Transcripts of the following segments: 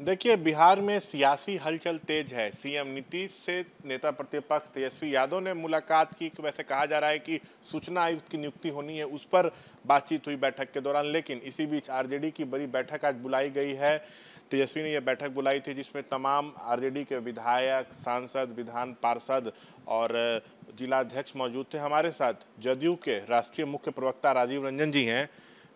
देखिए, बिहार में सियासी हलचल तेज है। सीएम नीतीश से नेता प्रतिपक्ष तेजस्वी यादव ने मुलाकात की। वैसे कहा जा रहा है कि सूचना आयुक्त की नियुक्ति होनी है, उस पर बातचीत हुई बैठक के दौरान। लेकिन इसी बीच आरजेडी की बड़ी बैठक आज बुलाई गई है। तेजस्वी ने यह बैठक बुलाई थी जिसमें तमाम आरजेडी के विधायक, सांसद, विधान पार्षद और जिलाध्यक्ष मौजूद थे। हमारे साथ जदयू के राष्ट्रीय मुख्य प्रवक्ता राजीव रंजन जी हैं।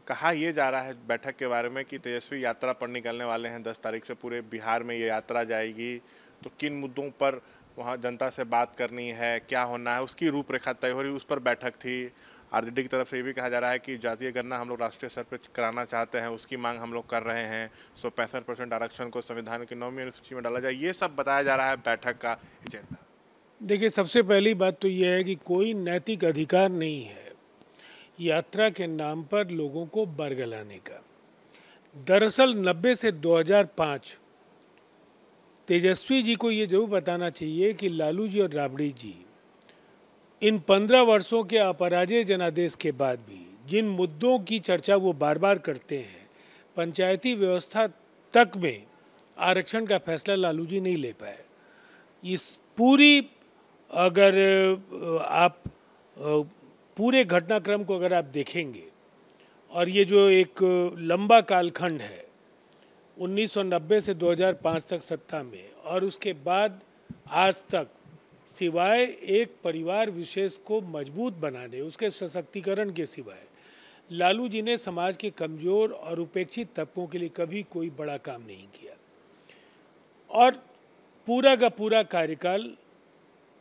कहा यह जा रहा है बैठक के बारे में कि तेजस्वी यात्रा पर निकलने वाले हैं। 10 तारीख से पूरे बिहार में ये यात्रा जाएगी, तो किन मुद्दों पर वहाँ जनता से बात करनी है, क्या होना है, उसकी रूपरेखा तय हो रही, उस पर बैठक थी। आरजेडी की तरफ से ये भी कहा जा रहा है कि जातीय गणना हम लोग राष्ट्रीय स्तर पर कराना चाहते हैं, उसकी मांग हम लोग कर रहे हैं। 65% आरक्षण को संविधान की 9वीं अनुसूची में डाला जाए, ये सब बताया जा रहा है बैठक का एजेंडा। देखिए, सबसे पहली बात तो यह है कि कोई नैतिक अधिकार नहीं है यात्रा के नाम पर लोगों को बरगलाने का। दरअसल 90 से 2005 तेजस्वी जी को ये जरूर बताना चाहिए कि लालू जी और राबड़ी जी इन 15 वर्षों के अपराजय जनादेश के बाद भी जिन मुद्दों की चर्चा वो बार बार करते हैं, पंचायती व्यवस्था तक में आरक्षण का फैसला लालू जी नहीं ले पाए। इस पूरी अगर आप पूरे घटनाक्रम को अगर आप देखेंगे और ये जो एक लंबा कालखंड है 1990 से 2005 तक सत्ता में, और उसके बाद आज तक सिवाय एक परिवार विशेष को मजबूत बनाने, उसके सशक्तिकरण के सिवाय लालू जी ने समाज के कमज़ोर और उपेक्षित तबकों के लिए कभी कोई बड़ा काम नहीं किया। और पूरा का पूरा कार्यकाल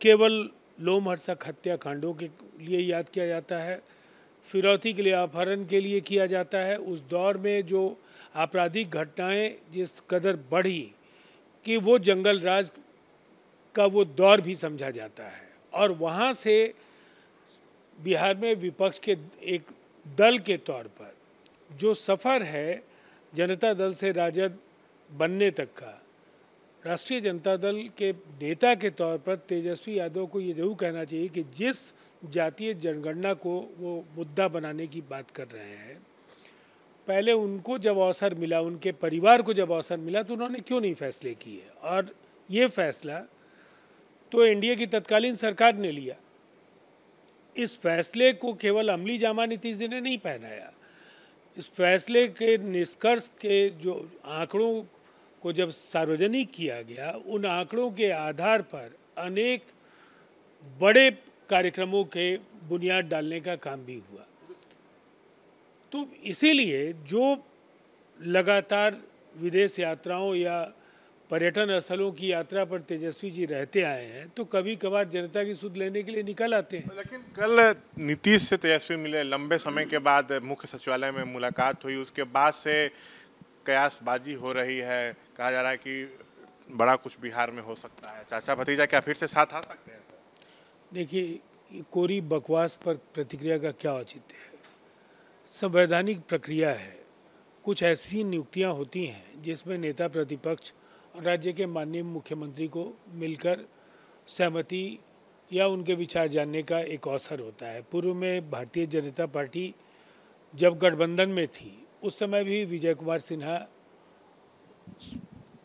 केवल लोमहर्षक हत्याकांडों के लिए याद किया जाता है, फिरौती के लिए, अपहरण के लिए किया जाता है। उस दौर में जो आपराधिक घटनाएं जिस कदर बढ़ी कि वो जंगल राज का वो दौर भी समझा जाता है। और वहाँ से बिहार में विपक्ष के एक दल के तौर पर जो सफ़र है जनता दल से राजद बनने तक का, राष्ट्रीय जनता दल के नेता के तौर पर तेजस्वी यादव को ये जरूर कहना चाहिए कि जिस जातीय जनगणना को वो मुद्दा बनाने की बात कर रहे हैं, पहले उनको जब अवसर मिला, उनके परिवार को जब अवसर मिला, तो उन्होंने क्यों नहीं फैसले किए। और ये फैसला तो एनडीए की तत्कालीन सरकार ने लिया। इस फैसले को केवल अमली जामा नीतीश जी ने नहीं पहनाया। इस फैसले के निष्कर्ष के जो आंकड़ों को जब सार्वजनिक किया गया, उन आंकड़ों के आधार पर अनेक बड़े कार्यक्रमों के बुनियाद डालने का काम भी हुआ। तो इसीलिए जो लगातार विदेश यात्राओं या पर्यटन स्थलों की यात्रा पर तेजस्वी जी रहते आए हैं, तो कभी कभार जनता की सुध लेने के लिए निकल आते हैं। लेकिन कल नीतीश से तेजस्वी मिले, लंबे समय के बाद मुख्य सचिवालय में मुलाकात हुई, उसके बाद से कयासबाजी हो रही है। कहा जा रहा है कि बड़ा कुछ बिहार में हो सकता है। चाचा भतीजा क्या फिर से साथ आ सकते हैं? देखिए, कोरी बकवास पर प्रतिक्रिया का क्या औचित्य है। संवैधानिक प्रक्रिया है। कुछ ऐसी नियुक्तियां होती हैं जिसमें नेता प्रतिपक्ष और राज्य के माननीय मुख्यमंत्री को मिलकर सहमति या उनके विचार जानने का एक अवसर होता है। पूर्व में भारतीय जनता पार्टी जब गठबंधन में थी, उस समय भी विजय कुमार सिन्हा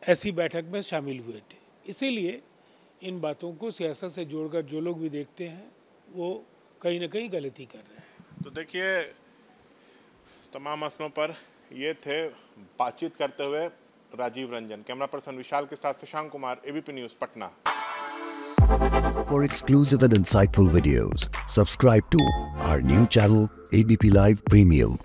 ऐसी बैठक में शामिल हुए थे। इसीलिए इन बातों को सियासत से जोड़कर जो लोग भी देखते हैं, वो कहीं ना कहीं गलती कर रहे हैं। तो देखिए, तमाम मसलों पर ये थे बातचीत करते हुए राजीव रंजन। कैमरा पर्सन विशाल के साथ Shashank Kumar, ABP news, Patna. For exclusive and insightful videos, subscribe to our new channel ABP Live Premium.